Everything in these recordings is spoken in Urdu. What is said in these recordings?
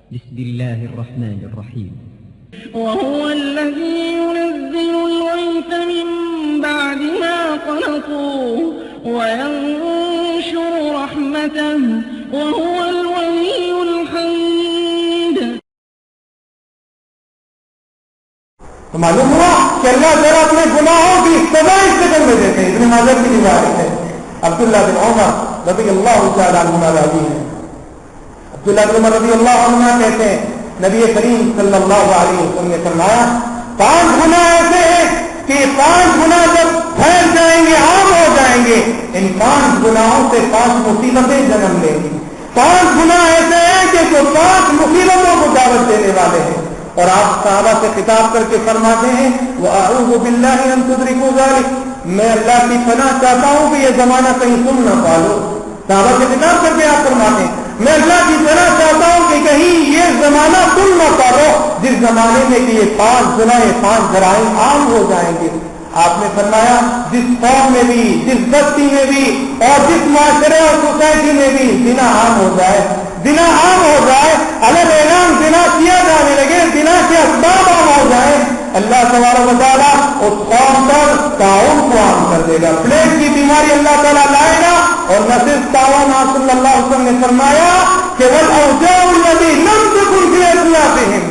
بسم الله الرحمن الرحيم. وهو الذي ينزل الغيث من بعد ما قنطوا وينشر رحمته وهو الولي الحميد. تو معلوم ہوا کہ اللہ تعالیٰ اپنے گناہوں کی سزا اس قدر میں دیتے ہیں. ابن ماجہ کی روایت ہے. عبداللہ بن عمر رضی اللہ تعالیٰ عنہما راوی ہیں. عبداللہ بن عمر رضی اللہ عنہما کہتے ہیں نبی کریم صلی اللہ علیہ وسلم نے فرمایا 5 گناہ ایسے ہیں کہ 5 گناہ جب پھیل جائیں گے عام ہو جائیں گے ان 5 گناہوں سے 5 مصیبتیں جنم لیں گی. 5 گناہ ایسے ہیں کہ جو 5 مصیبتوں کو دعوت دینے والے ہیں. اور آپ صحابہ سے خطاب کر کے فرماتے ہیں وَأَعُوذُ بِاللَّهِ أَن تُدْرِكُوا ذَلِكَ میں اللہ کی پناہ چاہتا ہوں کہ یہ زمانہ کہیں تم نہ پالو. صحابہ سے خطاب کر کے آپ فرماتے ہیں میں اللہ کی پناہ چاہتا ہوں کہ کہیں یہ زمانہ تم نہ پالو جس زمانے میں کہ یہ 5 گناہ 5 جرائم عام ہو جائیں گے. آپ نے فرمایا جس قوم میں بھی جس بستی میں بھی اور جس معاشرے اور سوسائٹی میں بھی زنا عام ہو جائے الگ اعلان زنا کیا جانے لگے زنا کے اسباب عام ہو جائے اللہ تبارک و تعالیٰ اس قوم پر طاعون کو عام کر دے گا. پلیگ کی بیماری اللہ تعالیٰ لائے گا. اور نہ صرف طاعون آپ صلی اللہ علیہ وسلم نے فرمایا کہ وَالْأَوْجَاعُ الَّذِي لَمْ تَكُنْ فِي أَسْلَافِهِمْ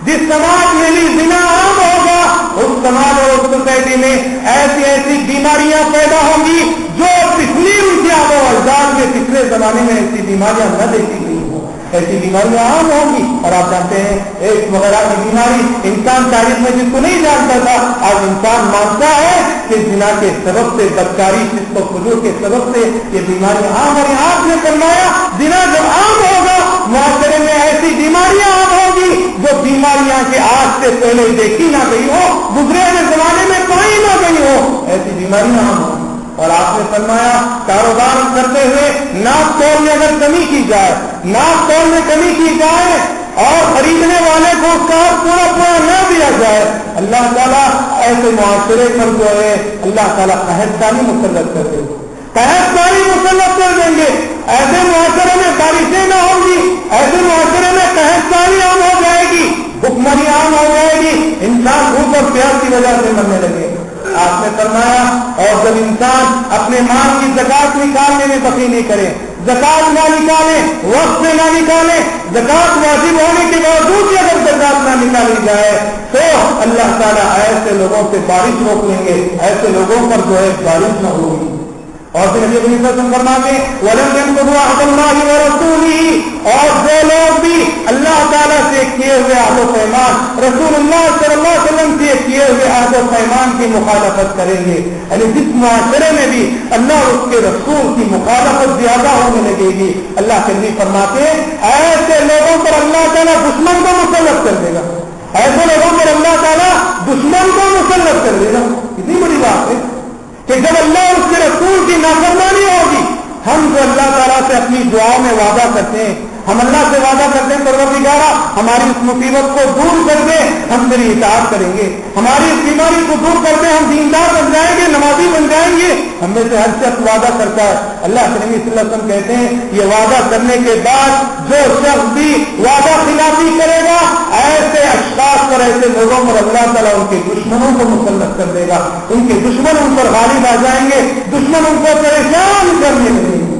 جس سماج میں بھی زنا عام ہوگا اس سماج اور اس سوسائٹی میں ایسی بیماریاں پیدا ہوں گی جو پچھلی ان کے آبا و اجداد میں پچھلے زمانے میں ایسی بیماریاں نہ دیکھی گئی ہوں. ایسی بیماریاں عام ہوں گی. اور آپ جانتے ہیں ایک وغیرہ کی بیماری انسان تاریخ میں جس کو نہیں جانتا تھا آج انسان مانتا ہے کہ زنا کے سبب سے بدکاری فسق و فجور کے سبب سے یہ بیماری عام ہے. آپ نے فرمایا زنا جب عام ہوگا معاشرے میں ایسی بیماریاں عام ہوگی جو بیماریاں کے آج سے پہلے دیکھی نہ گئی ہو گزرے ہوئے زمانے میں پائی نہ گئی ہو ایسی بیماریاں عام ہوں. اور آپ نے فرمایا کاروبار کرتے ہوئے ناپ تول میں اگر کمی کی جائے اور خریدنے والے کو اس کا پورا نہ دیا جائے اللہ تعالیٰ ایسے معاشرے پر جو ہے اللہ تعالیٰ قحطانی مسلط کر دیں گے. ایسے معاشرے میں بارشیں نہ ہوں گی. ایسے معاشرے میں قحطانی عام ہو جائے گی. بھوکمری عام ہو جائے گی. انسان بھوک اور پیاس کی وجہ سے مرنے لگے. آپ نے فرمایا اور جب انسان اپنے مال کی زکات نکالنے میں بخیلی نہیں کرے زکات نہ نکالے وقت میں نہ نکالے زکات واجب ہونے کے باوجود بھی اگر زکات نہ نکالی جائے تو اللہ تعالیٰ ایسے لوگوں سے بارش روک لیں گے. ایسے لوگوں پر جو ہے بارش نہ ہوگی. اور پھر نبی صلی اللہ علیہ وسلم فرماتے وَلَمْ يَنْقُضُوا عَهْدَ اللَّهِ وَرَسُولِهِ اور جو لوگ بھی اللہ تعالیٰ سے کیے ہوئے عہد و پیمان رسول اللہ صلی اللہ علیہ وسلم سے کیے ہوئے عہد و پیمان کی مخالفت کریں گے یعنی جس معاشرے میں بھی اللہ اور اس کے رسول کی مخالفت زیادہ ہونے لگے گی اللہ کے نبی فرماتے ایسے لوگوں پر اللہ تعالیٰ دشمن کو مسلط کر دے گا. ایسے لوگوں پر اللہ تعالیٰ دشمن کو مسلط کر دے گا. کتنی بڑی بات ہے کہ جب اللہ اور اس کے رسول کی نافرمانی ہوگی ہم جو اللہ تعالیٰ سے اپنی دعاؤں میں وعدہ کرتے ہیں ہم اللہ سے وعدہ کرتے ہیں پروردگارا ہماری اس مصیبت کو دور کر دے ہم تیری اطاعت کریں گے. ہماری اس بیماری کو دور کر دے ہم دیندار بن جائیں گے نمازی بن جائیں گے. ہم میں سے ہر شخص وعدہ کرتا ہے. اللہ کے نبی صلی اللہ علیہ وسلم کہتے ہیں یہ وعدہ کرنے کے بعد جو شخص بھی وعدہ خلافی کرے گا ایسے اشخاص پر ایسے لوگوں پر اللہ تعالیٰ ان کے دشمنوں کو مسلط کر دے گا. ان کے دشمن ان پر غالب آ جائیں گے. دشمن ان کو پریشان کرنے لگیں گے.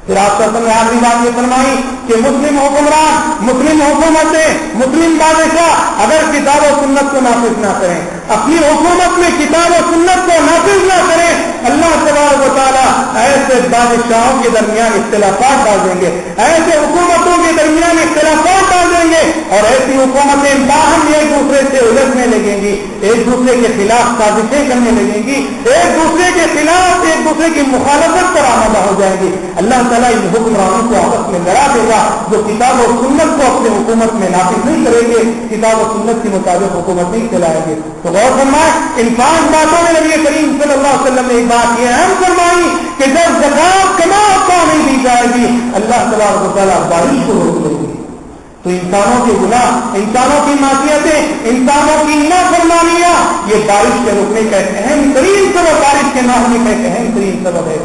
پھر آپ کا سمجھ آخری بات یہ فرمائی کہ مسلم حکمران مسلم حکومتیں مسلم بادشاہ اگر کتاب و سنت کو نافذ نہ کریں اپنی حکومت میں کتاب و سنت کو نافذ نہ کریں اللہ تبارک و تعالیٰ ایسے بادشاہوں کے درمیان اختلافات ڈال دیں گے. ایسے حکومتوں کے درمیان اختلافات ڈال دیں گے اور ایسی حکومتیں باہم ایک دوسرے سے الجھنے لگیں گی. ایک دوسرے کے خلاف سازشیں کرنے لگیں گی. ایک دوسرے کے خلاف ایک دوسرے کی مخالفت پر آمادہ ہو جائیں گی. اللہ تعالیٰ ان حکمرانوں کو آپس میں لڑا دے گا جو کتاب و سنت کو اپنے حکومت میں نافذ نہیں کریں گے کتاب و سنت کے مطابق حکومت نہیں چلائیں گے. تو غور فرمائیں ان 5 باتوں میں نبی کریم صلی اللہ علیہ وسلم نے ایک بات یہ اہم فرمائی کہ جب زکات کما کو نہیں دی جائے گی اللہ تبارک و تعالیٰ بارش کو روک لیں گے. تو انسانوں کے گناہ انسانوں کی معصیتیں انسانوں کی نافرمانیاں یہ بارش کے رکنے کا ایک اہم ترین سبب بارش کے نہ ہونے کا ایک اہم ترین سبب ہے.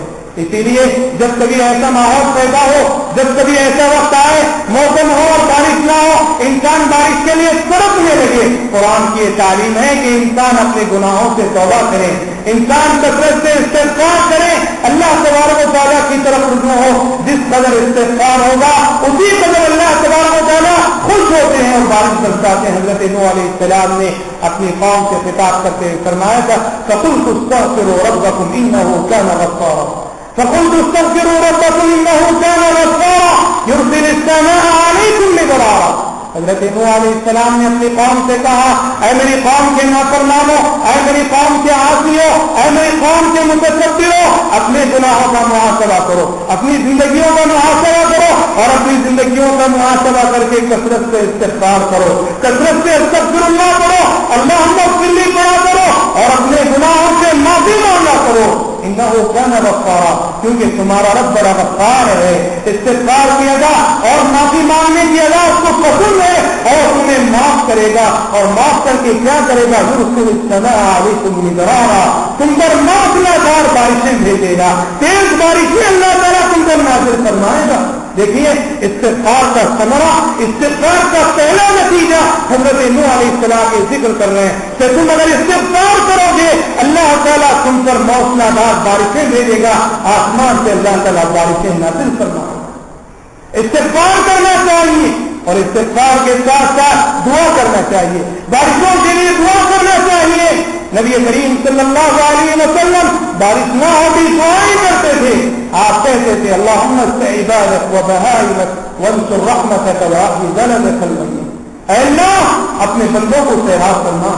اسی لیے جب کبھی ایسا ماحول پیدا ہو، جب کبھی ایسا وقت آئے موسم ہو اور بارش نہ ہو، انسان بارش کے لیے تڑپنے لگے، قرآن کی یہ تعلیم ہے کہ انسان اپنے گناہوں سے توبہ کرے، انسان کثرت سے استغفار کرے، اللہ تبارک و تعالیٰ کی طرف رجوع ہو۔ جس قدر استغفار ہوگا اسی قدر اللہ تبارک و تعالیٰ خوش ہوتے ہیں اور بارش برساتے ہیں۔ حضرت نوح علیہ السلام نے اپنی قوم سے خطاب کرتے ہوئے فرمایا تھا فَقُلْتُ اسْتَغْفِرُوا رَبَّكُمْ إِنَّهُ كَانَ غَفَّارًا فَقُلْتُ اسْتَغْفِرُوا رَبَّكُمْ إِنَّهُ كَانَ غَفَّارًا يُرْسِلِ السَّمَاءَ عَلَيْكُمْ مِدْرَارًا۔ حضرت نوح علیہ السلام نے اپنی قوم سے کہا اے میری قوم کے نافرمانوں، اے میری قوم کے عاصیوں، اے میری قوم کے متکبروں، اپنے گناہوں کا محاسبہ کرو، اپنی زندگیوں کا محاسبہ کرو اور اپنی زندگیوں کا محاسبہ کر کے کثرت سے استغفار کرو، کثرت سے استغفر اللہ کرو، اللہم اغفر لی پڑھا کرو اور اپنے گناہوں سے معافی مانگا کرو۔ انہو کان غفارا، کیونکہ تمہارا رب بڑا غفار ہے، استغفار کی ادا اور معافی مانگنے کی ادا اس کو پسند ہے اور تمہیں معاف کرے گا، اور معاف کر کے کیا کرے گا یرسل السماء علیکم مدرارا، تم پر موسلا دھار بارشیں بھیجے گا، تیز بارشیں اللہ تعالیٰ تم پر نازل فرمائے گا۔ دیکھیے استغفار کا ثمرہ، استغفار کا پہلا نتیجہ حضرت نوح علیہ السلام کے ذکر کر رہے ہیں کہ تم اگر استغفار کرو گے اللہ تعالیٰ تم پر موسلا دھار بارشیں بھیجے گا، آسمان سے اللہ تعالیٰ بارشیں نازل فرمائے گا۔ استغفار کرنا چاہیے اور استغفار کے ساتھ ساتھ دعا کرنا چاہیے، بارشوں کے لیے دعا کرنا چاہیے۔ نبی کریم صلی اللہ علیہ وسلم بارش نہ ہوتی دعائیں کرتے تھے، آپ کہتے تھے اللہم اسق عبادک و بہائمک وانصر رحمتک واحی بلدک المیت، اے اللہ اپنے بندوں کو سیراب کرنا،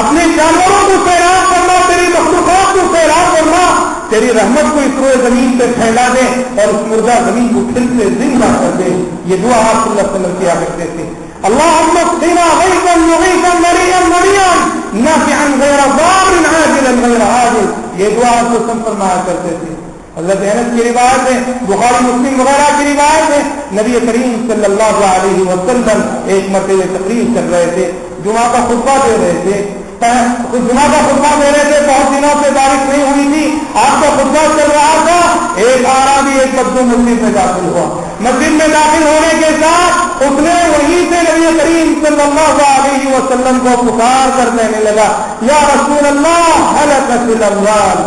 اپنے جانوروں کو سیراب کرنا، تیری مخلوقات کو سیراب کرنا، تیری رحمت کو اس روئے زمین پہ پھیلا دے اور اس مردہ زمین کو پھر سے زندہ کر دے۔ یہ دعا آپ صلی اللہ علیہ وسلم کیا کرتے تھے۔ اللہم اسقنا غیثا مغیثا مریعا مریعا نافعا غیر ضار عاجلا غیر عاجل، یہ دعا آپ کو فرمایا کرتے تھے۔ حضرت انس کی روایت ہے، بخاری مسلم وغیرہ کی روایت ہے، نبی کریم صلی اللہ علیہ وسلم ایک مرتبہ تقریر کر رہے تھے، جمعہ کا خطبہ دے رہے تھے، جمعہ کا خطبہ دے رہے تھے، بہت دنوں سے بارش نہیں ہوئی تھی، آپ کا خطبہ چل رہا تھا، ایک آرابی ایک بدو مسجد میں داخل ہوا، مسجد میں داخل ہونے کے ساتھ اس نے وہیں سے نبی کریم صلی اللہ علیہ وسلم کو پکار کر کہنے لگا یا رسول اللہ ہلکت الاموال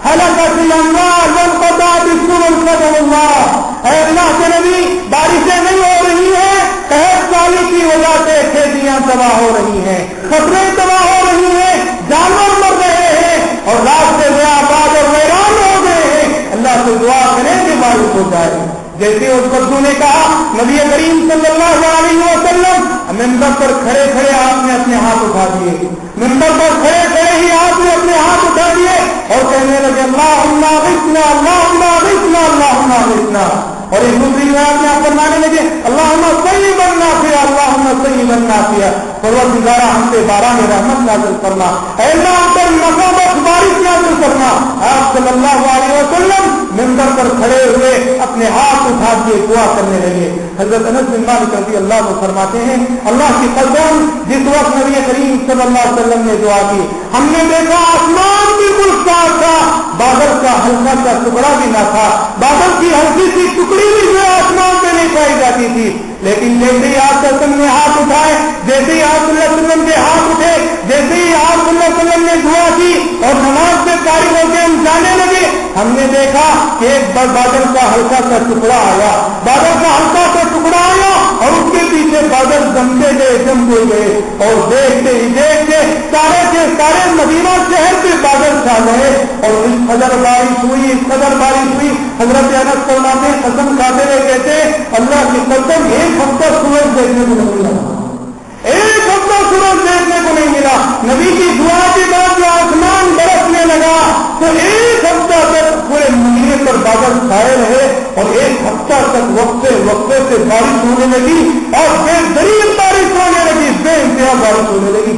ہلکت الاموال وانقطعت السبل قدر اللہ، اے اللہ کے نبی بارشیں نہیں ہو رہی ہیں، قحط سالی کی وجہ سے کھیتیاں تباہ ہو رہی ہیں، فصلیں تباہ ہو رہی ہیں، جانور مر رہے ہیں اور راستے میں آباد اور ویران ہو گئے ہیں، اللہ سے دعا کریں کہ بارش ہو جائے۔ جیسے اس بدو نے کہا نبی کریم صلی اللہ علیہ وسلم منبر پر کھڑے کھڑے آپ نے اپنے ہاتھ اٹھا دیے، منبر پر کھڑے کھڑے ہی آپ نے اپنے ہاتھ اٹھا دیے اور کہنے لگے اللہم اغثنا اللہم اغثنا اللہم اغثنا، اور ایک دوسری روایت میں آپ فرمانے لگے اللہم طیبا نافعا اللہم طیبا نافعا، پروردگارا ہم پہ باران رحمت نازل فرما، اے اللہ ہم پر نفع بخش بارش نازل فرما۔ آپ صلی اللہ علیہ وسلم منبر پر کھڑے ہوئے اپنے ہاتھ اٹھا کے دعا کرنے لگے۔ حضرت انس بن مالک رضی اللہ عنہ فرماتے ہیں اللہ کی قسم جس وقت نبی کریم صلی اللہ علیہ وسلم نے دعا کی ہم نے دیکھا آسمان بالکل صاف تھا، بادل کا ہلکا سا ٹکڑا بھی نہ تھا، بادل کی ہلکی سی ٹکڑی بھی جو آسمان پہ نہیں پائی جاتی تھی، لیکن جیسے ہی آپ نے ہاتھ اٹھائے، جیسے ہی آپ صلی اللہ علیہ وسلم کے ہاتھ اٹھے، جیسے ہی آپ صلی اللہ علیہ وسلم نے دعا کی اور نماز سے فارغ ہو کے ہم جانے لگے، ہم نے دیکھا کہ ایک بادل کا ہلکا سا ٹکڑا آیا، بادل کا ہلکا سا ٹکڑا آیا اور اس کے پیچھے بادل جمتے گئے اور دیکھتے ہی دیکھتے سارے کے سارے مدینہ شہر کے بادل چھا گئے اور اس قدر بارش ہوئی، اس قدر بارش ہوئی۔ حضرت انس فرماتے ہیں قسم کھاتے ہوئے کہتے اللہ کی قسم ایک ہفتہ سورج دیکھنے کو نہیں ملا، ایک ہفتہ سورج دیکھنے کو نہیں ملا۔ نبی کی دعا کے بعد جو آسمان برسنے لگا تو ایک ہفتہ تک پورے مدینے پر بادل چھائے رہے اور ایک ہفتہ تک وقفے سے بارش ہونے لگی اور بے دریغ بارش ہونے لگی، بے انتہا بارش ہونے لگی۔